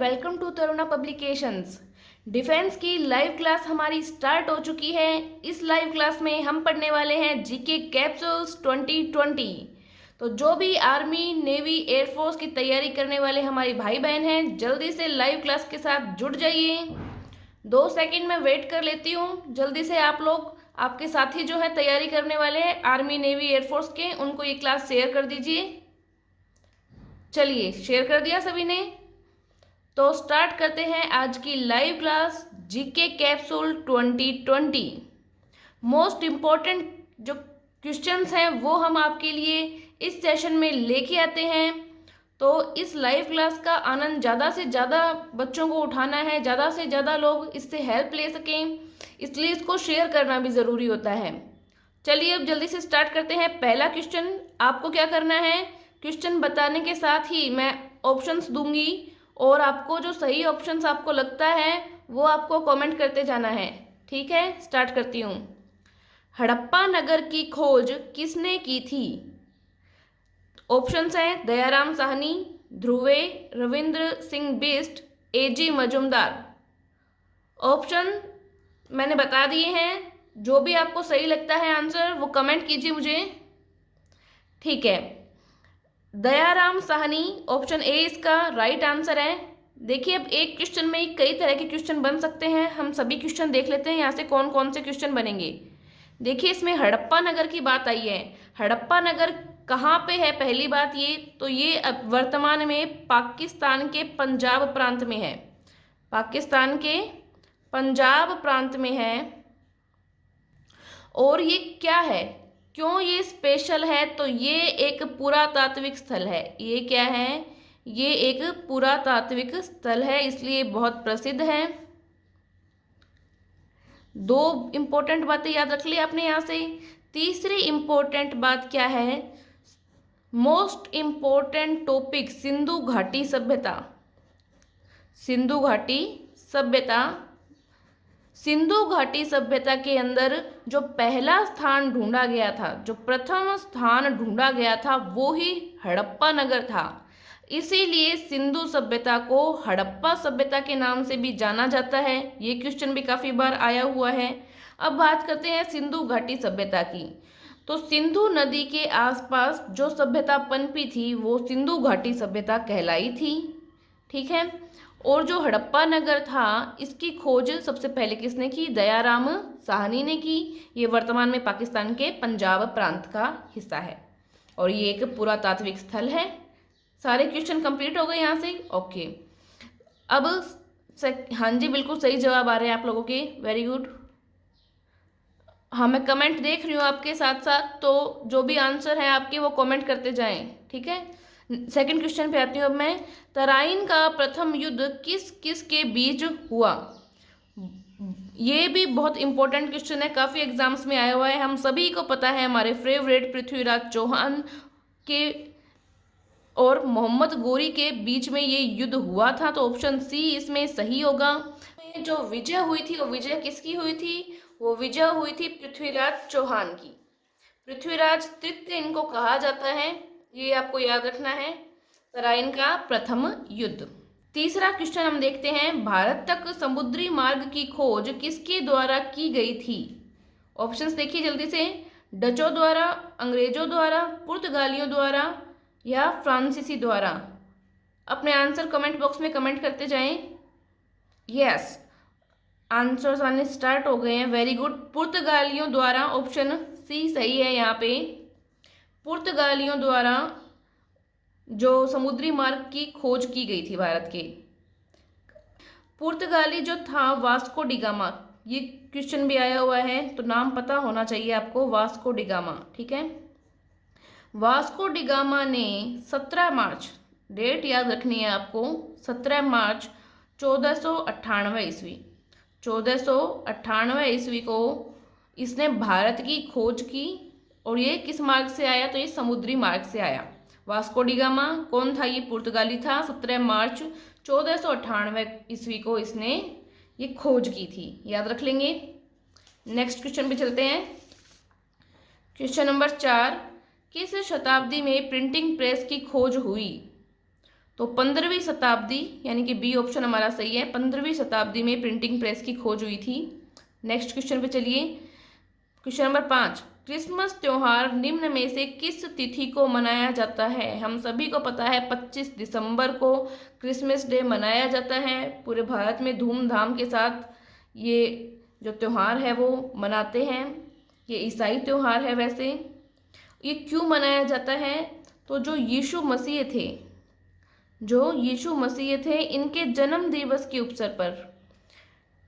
Welcome to Taruna publications. Defence की live class हमारी start हो चुकी है। इस लाइव क्लास में हम पढ़ने वाले हैं जीके कैप्सूल्स 2020। तो जो भी आर्मी, नेवी, एयरफोर्स की तैयारी करने वाले हमारी भाई बहन हैं, जल्दी से लाइव क्लास के साथ जुड़ जाइए। 2 सेकंड में वेट कर लेती हूँ। जल्दी से आप लोग, आपके साथी जो है तैयारी करने वाले हैं आर्मी, नेवी, एयरफोर्स के, उनको ये क्लास शेयर कर दीजिए। चलिए, शेयर कर दिया सभी ने, तो स्टार्ट करते हैं आज की live class GK capsule 2020। Most important जो क्वेश्चंस हैं वो हम आपके लिए इस सेशन में लेके आते हैं। तो इस लाइव क्लास का आनंद ज़्यादा से ज़्यादा बच्चों को उठाना है, ज़्यादा से ज़्यादा लोग इससे हेल्प ले सकें, इसलिए इसको शेयर करना भी ज़रूरी होता है। चलिए अब जल्दी से स्टार्ट करते हैं। पहला क्वेश्चन, आपको क्या करना है, क्वेश्चन बताने के साथ ही मैं ऑप्शंस दूंगी और आपको जो सही ऑप्शंस आपको लगता है वो आपको कमेंट करते जाना है। ठीक है, स्टार्ट करती हूँ। हड़प्पा नगर की खोज किसने की थी? ऑप्शंस हैं दयाराम साहनी, ध्रुवे, रविंद्र सिंह बिष्ट, एजी मजुमदार। ऑप्शन मैंने बता दिए हैं। जो भी आपको सही लगता है आंसर वो कमेंट कीजिए मुझे। ठीक है, दयाराम साहनी ऑप्शन ए इसका राइट आंसर है। देखिए, अब एक क्वेश्चन में ही कई तरह के क्वेश्चन बन सकते हैं। हम सभी क्वेश्चन देख लेते हैं यहाँ से कौन कौन से क्वेश्चन बनेंगे। देखिए, इसमें हड़प्पा नगर की बात आई है। हड़प्पा नगर कहाँ पे है? पहली बात ये तो ये अब वर्तमान में पाकिस्तान के पंजाब प्रांत में है। पाकिस्तान के पंजाब प्रांत में है। और ये क्या है, क्यों ये स्पेशल है? तो ये एक पुरातात्विक स्थल है। ये क्या है? ये एक पुरातात्विक स्थल है, इसलिए बहुत प्रसिद्ध है। दो इंपॉर्टेंट बातें याद रख ली आपने यहाँ से। तीसरी इंपॉर्टेंट बात क्या है? मोस्ट इंपॉर्टेंट टॉपिक सिंधु घाटी सभ्यता। सिंधु घाटी सभ्यता। सिंधु घाटी सभ्यता के अंदर जो पहला स्थान ढूंढा गया था, जो प्रथम स्थान ढूंढा गया था, वो ही हड़प्पा नगर था। इसीलिए सिंधु सभ्यता को हड़प्पा सभ्यता के नाम से भी जाना जाता है। ये क्वेश्चन भी काफी बार आया हुआ है। अब बात करते हैं सिंधु घाटी सभ्यता की। तो सिंधु नदी के आसपास जो सभ्यता पनपी थी वो सिंधु घाटी सभ्यता कहलाई थी। ठीक है, और जो हड़प्पा नगर था इसकी खोज सबसे पहले किसने की? दयाराम साहनी ने की। ये वर्तमान में पाकिस्तान के पंजाब प्रांत का हिस्सा है और ये एक पुरातात्विक स्थल है। सारे क्वेश्चन कंप्लीट हो गए यहाँ से। ओके, अब हाँ जी, बिल्कुल सही जवाब आ रहे हैं आप लोगों के, वेरी गुड। हाँ, मैं कमेंट देख रही हूँ आपके साथ साथ, तो जो भी आंसर है आपके वो कमेंट करते जाएं। ठीक है, सेकंड क्वेश्चन पे आती हूँ अब मैं। तराइन का प्रथम युद्ध किस किस के बीच हुआ? ये भी बहुत इंपॉर्टेंट क्वेश्चन है, काफी एग्जाम्स में आया हुआ है। हम सभी को पता है हमारे फेवरेट पृथ्वीराज चौहान के और मोहम्मद गोरी के बीच में ये युद्ध हुआ था। तो ऑप्शन सी इसमें सही होगा। जो विजय हुई थी वो विजय किसकी हुई थी? वो विजय हुई थी पृथ्वीराज चौहान की। पृथ्वीराज तृतीय इनको कहा जाता है, ये आपको याद रखना है। तराइन का प्रथम युद्ध। तीसरा क्वेश्चन हम देखते हैं। भारत तक समुद्री मार्ग की खोज किसके द्वारा की गई थी? ऑप्शंस देखिए जल्दी से। डचों द्वारा, अंग्रेजों द्वारा, पुर्तगालियों द्वारा या फ्रांसीसी द्वारा। अपने आंसर कमेंट बॉक्स में कमेंट करते जाएं। यस, आंसर्स आने स्टार्ट हो गए हैं, वेरी गुड। पुर्तगालियों द्वारा, ऑप्शन सी सही है यहाँ पे। पुर्तगालियों द्वारा जो समुद्री मार्ग की खोज की गई थी भारत के। पुर्तगाली जो था वास्को डिगामा, ये क्वेश्चन भी आया हुआ है तो नाम पता होना चाहिए आपको, वास्को डिगामा। ठीक है, वास्को डिगामा ने 17 मार्च, डेट याद रखनी है आपको, 17 मार्च 1498 ईस्वी, 1498 ईस्वी को इसने भारत की खोज की। और ये किस मार्ग से आया? तो ये समुद्री मार्ग से आया। वास्को डिगामा कौन था? ये पुर्तगाली था। 17 मार्च 1498 ईस्वी को इसने ये खोज की थी, याद रख लेंगे। नेक्स्ट क्वेश्चन पे चलते हैं। क्वेश्चन नंबर 4, किस शताब्दी में प्रिंटिंग प्रेस की खोज हुई? तो 15वीं शताब्दी, यानी कि बी ऑप्शन हमारा सही है, 15वीं शताब्दी में प्रिंटिंग प्रेस की खोज हुई थी। नेक्स्ट क्वेश्चन पे चलिए। क्वेश्चन नंबर 5, क्रिसमस त्योहार निम्न में से किस तिथि को मनाया जाता है? हम सभी को पता है 25 दिसंबर को क्रिसमस डे मनाया जाता है। पूरे भारत में धूमधाम के साथ ये जो त्योहार है वो मनाते हैं। ये ईसाई त्योहार है। वैसे ये क्यों मनाया जाता है? तो जो यीशु मसीह थे इनके जन्म दिवस के अवसर पर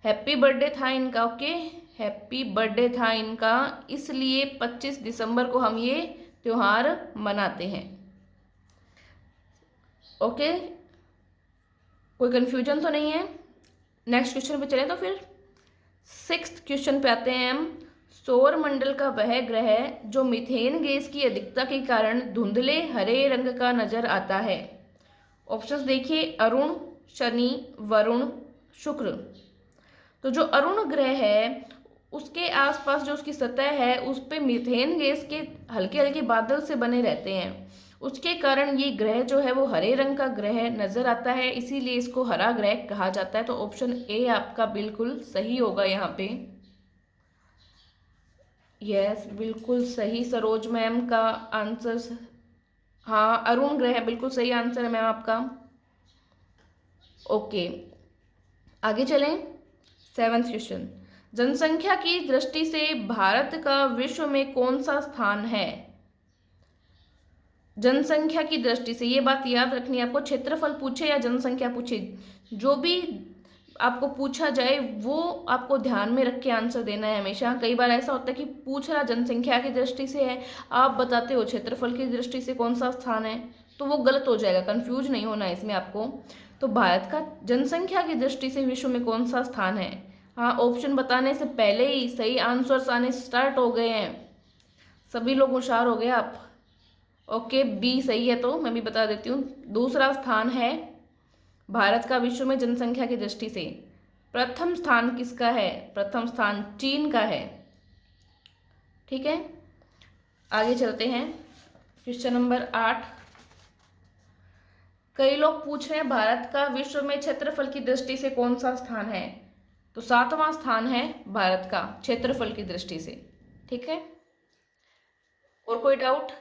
हैप्पी बर्थडे था इनका। ओके, हैप्पी बर्थडे था इनका, इसलिए 25 दिसंबर को हम ये त्योहार मनाते हैं। ओके, कोई कंफ्यूजन तो नहीं है? नेक्स्ट क्वेश्चन पे चलें तो फिर 6th क्वेश्चन पे आते हैं हम। सौर मंडल का वह ग्रह जो मीथेन गैस की अधिकता के कारण धुंधले हरे रंग का नजर आता है। ऑप्शंस देखिए, अरुण, शनि, वरुण, शुक्र। तो जो अरुण ग्रह है उसके आसपास जो उसकी सतह है उस पे मीथेन गैस के हल्के हल्के बादल से बने रहते हैं। उसके कारण ये ग्रह जो है वो हरे रंग का ग्रह नजर आता है, इसीलिए इसको हरा ग्रह कहा जाता है। तो ऑप्शन ए आपका बिल्कुल सही होगा यहाँ पे। यस, बिल्कुल सही सरोज मैम का आंसर। हाँ, अरुण ग्रह बिल्कुल सही आंसर है मैम आपका। ओके, आगे चलें। 7th क्वेश्चन, जनसंख्या की दृष्टि से भारत का विश्व में कौन सा स्थान है? जनसंख्या की दृष्टि से, ये बात याद रखनी है आपको। क्षेत्रफल पूछे या जनसंख्या पूछे, जो भी आपको पूछा जाए वो आपको ध्यान में रख के आंसर देना है हमेशा। कई बार ऐसा होता है कि पूछ रहा जनसंख्या की दृष्टि से है, आप बताते हो क्षेत्रफल की दृष्टि से कौन सा स्थान है, तो वो गलत हो जाएगा। कंफ्यूज नहीं होना है इसमें आपको। तो भारत का जनसंख्या की दृष्टि से विश्व में कौन सा स्थान है? हाँ, ऑप्शन बताने से पहले ही सही आंसर्स आने स्टार्ट हो गए हैं। सभी लोग होशियार हो गए आप। ओके, बी सही है। तो मैं भी बता देती हूँ, दूसरा स्थान है भारत का विश्व में जनसंख्या की दृष्टि से। प्रथम स्थान किसका है? प्रथम स्थान चीन का है। ठीक है, आगे चलते हैं। क्वेश्चन नंबर 8, कई लोग पूछ रहे हैं भारत का विश्व में क्षेत्रफल की दृष्टि से कौन सा स्थान है? तो 7वां स्थान है भारत का क्षेत्रफल की दृष्टि से। ठीक है, और कोई डाउट?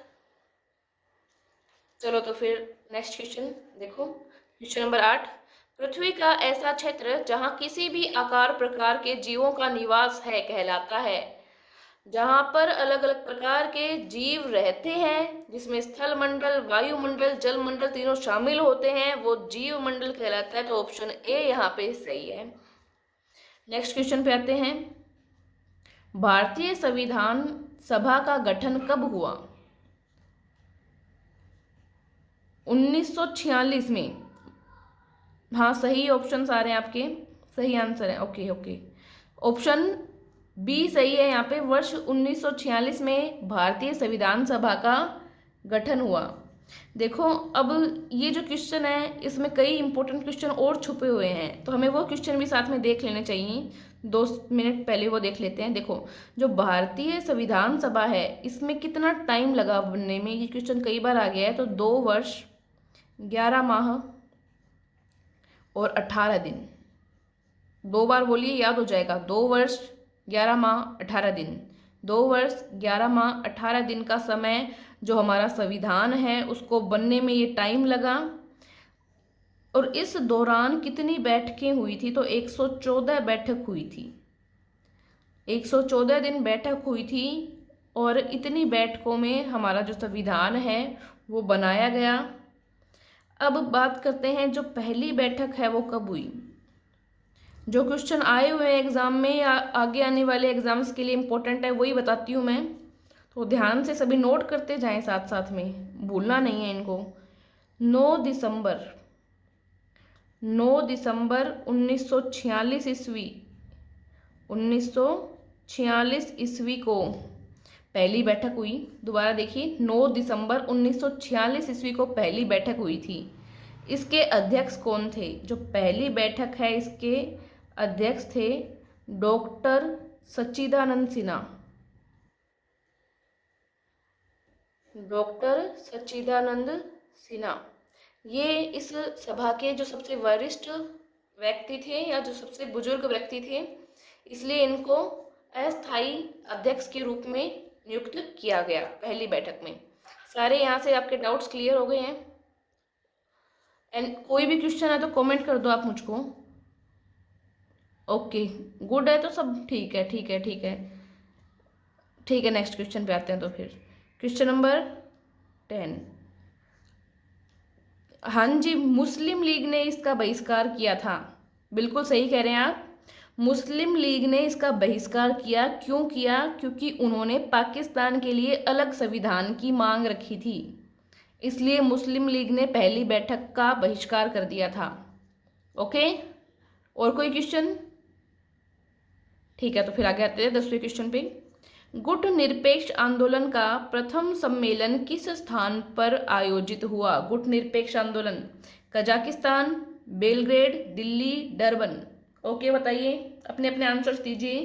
चलो तो फिर नेक्स्ट क्वेश्चन देखो। क्वेश्चन नंबर 8, पृथ्वी का ऐसा क्षेत्र जहां किसी भी आकार प्रकार के जीवों का निवास है कहलाता है। जहां पर अलग अलग प्रकार के जीव रहते हैं, जिसमें स्थल मंडल, वायुमंडल, जल मंडल तीनों शामिल होते हैं, वो जीव मंडल कहलाता है। तो ऑप्शन ए यहाँ पे सही है। नेक्स्ट क्वेश्चन पे आते हैं। भारतीय संविधान सभा का गठन कब हुआ? 1946 में। हाँ, सही ऑप्शंस आ रहे हैं आपके, सही आंसर है। ओके ओके, ऑप्शन बी सही है यहाँ पे। वर्ष 1946 में भारतीय संविधान सभा का गठन हुआ। देखो, अब ये जो क्वेश्चन है इसमें कई इंपॉर्टेंट क्वेश्चन और छुपे हुए हैं, तो हमें वो क्वेश्चन भी साथ में देख लेने चाहिए। 2 मिनट पहले वो देख लेते हैं। देखो, जो भारतीय संविधान सभा है इसमें कितना टाइम लगा बनने में, ये क्वेश्चन कई बार आ गया है। तो 2 वर्ष 11 माह और 18 दिन। 2 बार बोलिए, याद हो जाएगा। 2 वर्ष 11 माह 18 दिन। 2 वर्ष 11 माह 18 दिन का समय जो हमारा संविधान है उसको बनने में ये टाइम लगा। और इस दौरान कितनी बैठकें हुई थी? तो 114 बैठक हुई थी। 114 दिन बैठक हुई थी, और इतनी बैठकों में हमारा जो संविधान है वो बनाया गया। अब बात करते हैं जो पहली बैठक है वो कब हुई। जो क्वेश्चन आए हुए हैं एग्जाम में या आगे आने वाले एग्जाम्स के लिए इम्पोर्टेंट है वही बताती हूँ मैं, तो ध्यान से सभी नोट करते जाएं, साथ साथ में भूलना नहीं है इनको। 9 दिसंबर 1946 ईस्वी, 1946 ईस्वी को पहली बैठक हुई। दोबारा देखिए, 9 दिसंबर 1946 ईस्वी को पहली बैठक हुई थी। इसके अध्यक्ष कौन थे? जो पहली बैठक है इसके अध्यक्ष थे डॉक्टर सच्चिदानंद सिन्हा। डॉक्टर सच्चिदानंद सिन्हा। ये इस सभा के जो सबसे वरिष्ठ व्यक्ति थे या जो सबसे बुजुर्ग व्यक्ति थे, इसलिए इनको अस्थायी अध्यक्ष के रूप में नियुक्त किया गया पहली बैठक में। सारे यहाँ से आपके डाउट्स क्लियर हो गए हैं? एंड कोई भी क्वेश्चन है तो कमेंट कर दो आप मुझको। ओके, गुड है तो सब ठीक है, ठीक है, ठीक है, ठीक है। नेक्स्ट क्वेश्चन पे आते हैं तो फिर क्वेश्चन नंबर 10। हाँ जी, मुस्लिम लीग ने इसका बहिष्कार किया था। बिल्कुल सही कह रहे हैं आप, मुस्लिम लीग ने इसका बहिष्कार किया। क्यों किया? क्योंकि उन्होंने पाकिस्तान के लिए अलग संविधान की मांग रखी थी, इसलिए मुस्लिम लीग ने पहली बैठक का बहिष्कार कर दिया था। ओके, और कोई क्वेश्चन? ठीक है, तो फिर आगे आते हैं 10वें क्वेश्चन पे। गुट निरपेक्ष आंदोलन का प्रथम सम्मेलन किस स्थान पर आयोजित हुआ? गुट निरपेक्ष आंदोलन Kazakhstan, Belgrade, Delhi, Durban. Okay, बताइए, अपने अपने आंसर्स दीजिए।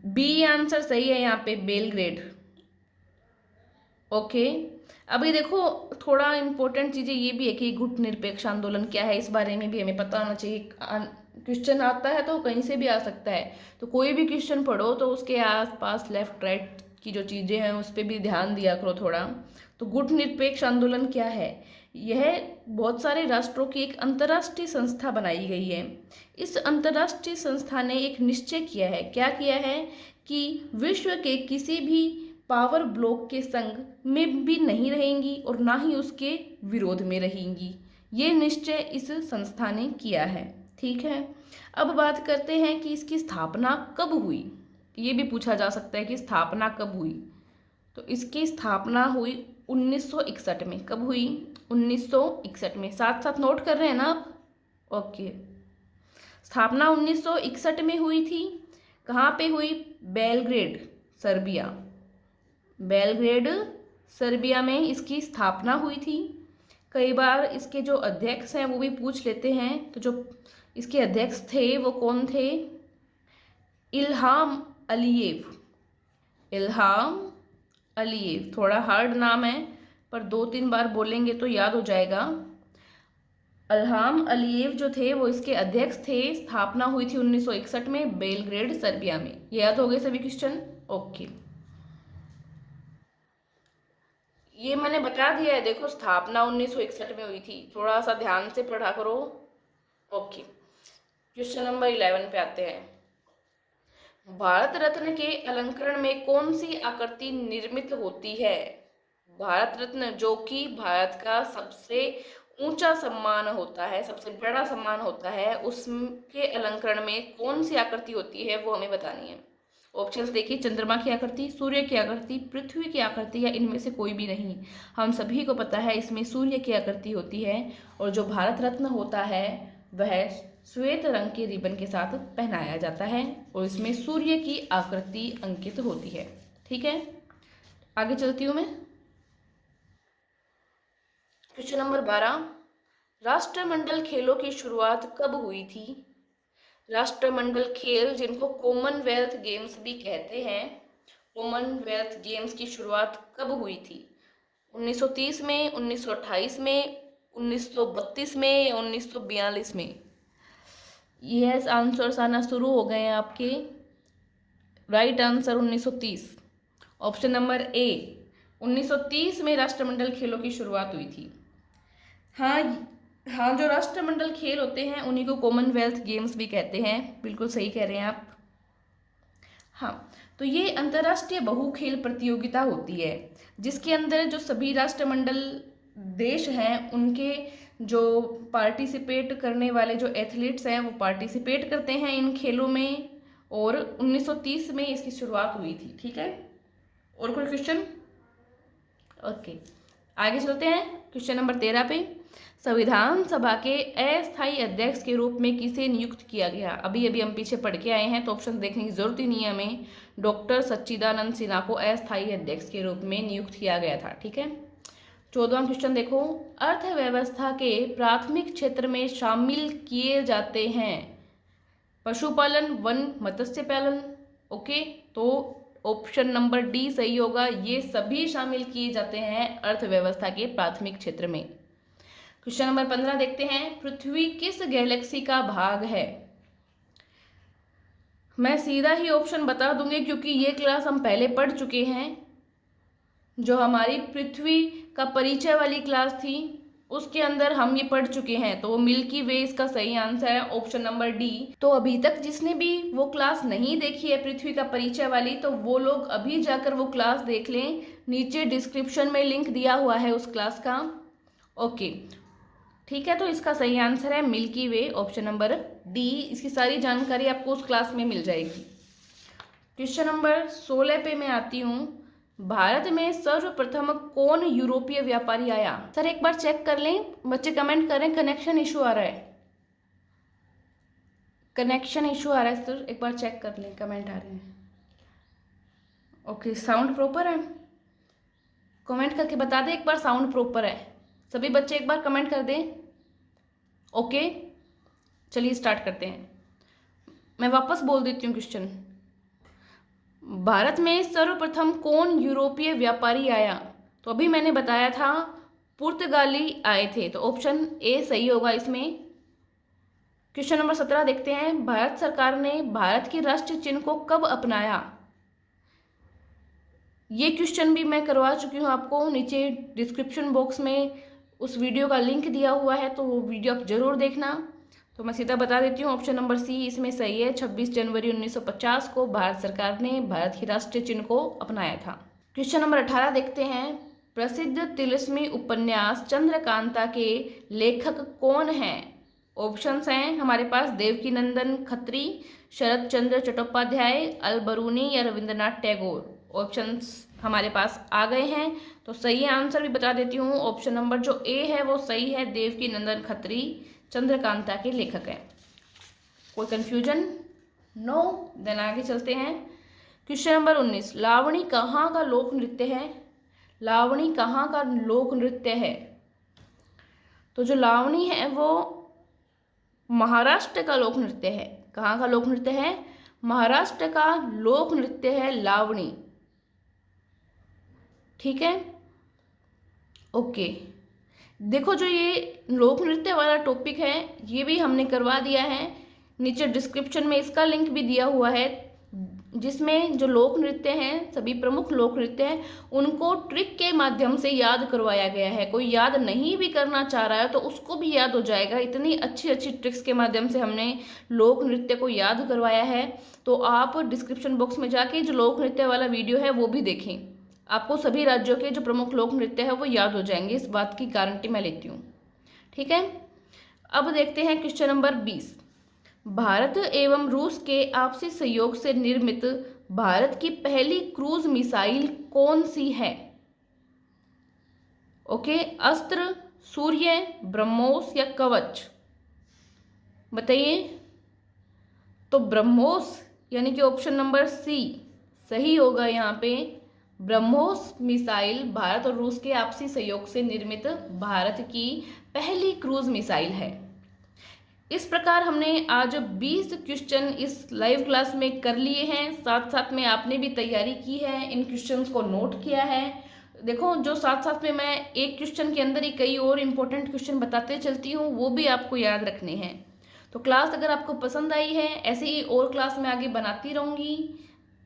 बी आंसर सही है यहाँ पे, बेलग्रेड। ओके, अभी देखो, थोड़ा इम्पोर्टेंट चीज़ें ये भी है कि गुट निरपेक्ष आंदोलन क्या है, इस बारे में भी हमें पता होना चाहिए। क्वेश्चन आता है तो कहीं से भी आ सकता है, तो कोई भी क्वेश्चन पढ़ो तो उसके आसपास लेफ्ट राइट की जो चीज़ें हैं उस पर भी ध्यान दिया करो थोड़ा। तो गुट निरपेक्ष आंदोलन क्या है? यह बहुत सारे राष्ट्रों की एक अंतर्राष्ट्रीय संस्था बनाई गई है। इस अंतर्राष्ट्रीय संस्था ने एक निश्चय किया है। क्या किया है? कि विश्व के किसी भी पावर ब्लॉक के संग में भी नहीं रहेंगी और ना ही उसके विरोध में रहेंगी। ये निश्चय इस संस्था ने किया है। ठीक है, अब बात करते हैं कि इसकी स्थापना कब हुई। ये भी पूछा जा सकता है कि स्थापना कब हुई। तो इसकी स्थापना हुई 1961 में। कब हुई? 1961 में। साथ साथ नोट कर रहे हैं ना आप? ओके, स्थापना 1961 में हुई थी। कहाँ पे हुई? Belgrade, Serbia. बेलग्रेड, सर्बिया में इसकी स्थापना हुई थी। कई बार इसके जो अध्यक्ष हैं वो भी पूछ लेते हैं, तो जो इसके अध्यक्ष थे वो कौन थे? Ilham Aliyev. इल्हाम अलीयेव, थोड़ा हार्ड नाम है पर 2-3 बार बोलेंगे तो याद हो जाएगा। इल्हाम अलीयेव जो थे वो इसके अध्यक्ष थे। स्थापना हुई थी 1961 में, बेलग्रेड, सर्बिया में। ये याद हो गए सभी क्वेश्चन? ओके, ये मैंने बता दिया है। देखो, स्थापना 1961 में हुई थी, थोड़ा सा ध्यान से पढ़ा करो। ओके, क्वेश्चन नंबर 11 पे आते हैं। भारत रत्न के अलंकरण में कौन सी आकृति निर्मित होती है? भारत रत्न, जो कि भारत का सबसे ऊंचा सम्मान होता है, सबसे बड़ा सम्मान होता है, उसके अलंकरण में कौन सी आकृति होती है वो हमें बतानी है। ऑप्शंस देखिए, चंद्रमा की आकृति, सूर्य की आकृति, पृथ्वी की आकृति, या इनमें से कोई भी नहीं। हम सभी को पता है इसमें सूर्य की आकृति होती है, और जो भारत रत्न होता है वह श्वेत रंग के रिबन के साथ पहनाया जाता है, और इसमें सूर्य की आकृति अंकित होती है। ठीक है, आगे चलती हूँ मैं। क्वेश्चन नंबर 12, राष्ट्रमंडल खेलों की शुरुआत कब हुई थी? राष्ट्रमंडल खेल, जिनको कॉमनवेल्थ गेम्स भी कहते हैं, कॉमनवेल्थ गेम्स की शुरुआत कब हुई थी? 1930 में, 1928 में, 1932 में, या 1942 में? यस, आंसर्स आना शुरू हो गए हैं आपके। Right answer 1930, option number A. 1930 में राष्ट्रमंडल खेलों की शुरुआत हुई थी। हाँ हाँ, जो राष्ट्रमंडल खेल होते हैं उन्हीं को कॉमनवेल्थ गेम्स भी कहते हैं। बिल्कुल सही कह रहे हैं आप। हाँ, तो ये अंतर्राष्ट्रीय बहु खेल प्रतियोगिता होती है, जिसके अंदर जो सभी राष्ट्रमंडल देश हैं उनके जो पार्टिसिपेट करने वाले जो एथलीट्स हैं वो पार्टिसिपेट करते हैं इन खेलों में, और 1930 में इसकी शुरुआत हुई थी। ठीक है, और कोई क्वेश्चन? ओके, आगे चलते हैं क्वेश्चन नंबर 13 पे। संविधान सभा के अस्थायी अध्यक्ष के रूप में किसे नियुक्त किया गया? अभी अभी हम पीछे पढ़ के आए हैं तो ऑप्शन देखने की जरूरत ही नहीं है हमें। डॉक्टर सच्चिदानंद सिन्हा को अस्थायी अध्यक्ष के रूप में नियुक्त किया गया था। ठीक है, 14वां क्वेश्चन देखो। अर्थव्यवस्था के प्राथमिक क्षेत्र में शामिल किए जाते हैं पशुपालन, वन, मत्स्य पालन। ओके, तो ऑप्शन नंबर डी सही होगा। ये सभी शामिल किए जाते हैं अर्थव्यवस्था के प्राथमिक क्षेत्र में। क्वेश्चन नंबर 15 देखते हैं, पृथ्वी किस गैलेक्सी का भाग है? मैं सीधा ही ऑप्शन बता दूंगी क्योंकि ये क्लास हम पहले पढ़ चुके हैं। जो हमारी पृथ्वी का परिचय वाली क्लास थी उसके अंदर हम ये पढ़ चुके हैं, तो वो मिल्की वे इसका सही आंसर है, ऑप्शन नंबर डी। तो अभी तक जिसने भी वो क्लास नहीं देखी है पृथ्वी का परिचय वाली, तो वो लोग अभी जाकर वो क्लास देख लें, नीचे डिस्क्रिप्शन में लिंक दिया हुआ है उस क्लास का। ओके ठीक है, तो इसका सही आंसर है मिल्की वे, ऑप्शन नंबर डी। इसकी सारी जानकारी आपको उस क्लास में मिल जाएगी। क्वेश्चन नंबर 16 पे मैं आती हूँ, भारत में सर्वप्रथम कौन यूरोपीय व्यापारी आया? सर एक बार चेक कर लें, बच्चे कमेंट करें, कनेक्शन इशू आ रहा है, कनेक्शन इशू आ रहा है सर, एक बार चेक कर लें, कमेंट आ रहे हैं। ओके साउंड प्रॉपर है, कमेंट करके बता दें एक बार साउंड प्रॉपर है, सभी बच्चे एक बार कमेंट कर दें। ओके चलिए स्टार्ट करते हैं, मैं वापस बोल देती हूँ क्वेश्चन। भारत में सर्वप्रथम कौन यूरोपीय व्यापारी आया? तो अभी मैंने बताया था पुर्तगाली आए थे, तो ऑप्शन ए सही होगा इसमें। क्वेश्चन नंबर 17 देखते हैं, भारत सरकार ने भारत के राष्ट्रीय चिन्ह को कब अपनाया? ये क्वेश्चन भी मैं करवा चुकी हूँ आपको, नीचे डिस्क्रिप्शन बॉक्स में उस वीडियो का लिंक दिया हुआ है, तो वो वीडियो आप जरूर देखना। तो मैं सीधा बता देती हूँ, ऑप्शन नंबर सी इसमें सही है। 26 जनवरी 1950 को भारत सरकार ने भारत के राष्ट्रीय चिन्ह को अपनाया था। क्वेश्चन नंबर 18 देखते हैं, प्रसिद्ध तिलिस्मी उपन्यास चंद्रकांता के लेखक कौन हैं? ऑप्शंस हैं हमारे पास, देवकीनंदन खत्री, शरत चंद्र चट्टोपाध्याय, अलबरूनी या रविंद्रनाथ टैगोर। ऑप्शंस हमारे पास आ गए हैं, तो सही आंसर भी बता देती हूँ, ऑप्शन नंबर जो ए है वो सही है, देवकीनंदन खत्री चंद्रकांता के लेखक हैं। कोई कंफ्यूजन? नो। देन आगे चलते हैं। क्वेश्चन नंबर 19, लावणी कहाँ का लोक नृत्य है? लावणी कहाँ का लोक नृत्य है? तो जो लावणी है वो महाराष्ट्र का लोक नृत्य है। कहाँ का लोक नृत्य है? महाराष्ट्र का लोक नृत्य है लावणी। ठीक है, ओके। देखो जो ये लोक नृत्य वाला टॉपिक है ये भी हमने करवा दिया है, नीचे डिस्क्रिप्शन में इसका लिंक भी दिया हुआ है, जिसमें जो लोक नृत्य हैं, सभी प्रमुख लोक नृत्य हैं, उनको ट्रिक के माध्यम से याद करवाया गया है। कोई याद नहीं भी करना चाह रहा है तो उसको भी याद हो जाएगा, इतनी अच्छी अच्छी ट्रिक्स के माध्यम से हमने लोक नृत्य को याद करवाया है। तो आप डिस्क्रिप्शन बॉक्स में जाके जो लोक नृत्य वाला वीडियो है वो भी देखें, आपको सभी राज्यों के जो प्रमुख लोक नृत्य है वो याद हो जाएंगे, इस बात की गारंटी मैं लेती हूँ। ठीक है, अब देखते हैं क्वेश्चन नंबर 20, भारत एवं रूस के आपसी सहयोग से निर्मित भारत की पहली क्रूज मिसाइल कौन सी है? ओके, अस्त्र, सूर्य, ब्रह्मोस या कवच, बताइए। तो ब्रह्मोस यानी कि ऑप्शन नंबर सी सही होगा यहाँ पे। ब्रह्मोस मिसाइल भारत और रूस के आपसी सहयोग से निर्मित भारत की पहली क्रूज मिसाइल है। इस प्रकार हमने आज 20 क्वेश्चन इस लाइव क्लास में कर लिए हैं, साथ साथ में आपने भी तैयारी की है, इन क्वेश्चंस को नोट किया है। देखो जो साथ साथ में मैं एक क्वेश्चन के अंदर ही कई और इम्पोर्टेंट क्वेश्चन बताते चलती हूँ, वो भी आपको याद रखने हैं। तो क्लास अगर आपको पसंद आई है, ऐसे ही और क्लास में आगे बनाती रहूँगी,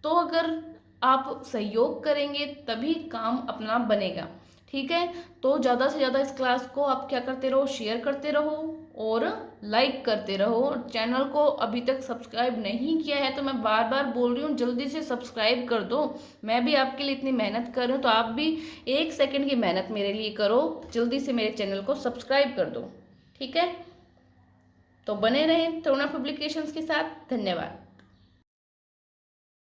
तो अगर आप सहयोग करेंगे तभी काम अपना बनेगा। ठीक है, तो ज़्यादा से ज़्यादा इस क्लास को आप क्या करते रहो, शेयर करते रहो और लाइक करते रहो। चैनल को अभी तक सब्सक्राइब नहीं किया है तो मैं बार बार बोल रही हूँ, जल्दी से सब्सक्राइब कर दो। मैं भी आपके लिए इतनी मेहनत कर रही हूँ, तो आप भी 1 सेकंड की मेहनत मेरे लिए करो, जल्दी से मेरे चैनल को सब्सक्राइब कर दो। ठीक है, तो बने रहें तरुणा पब्लिकेशंस के साथ। धन्यवाद।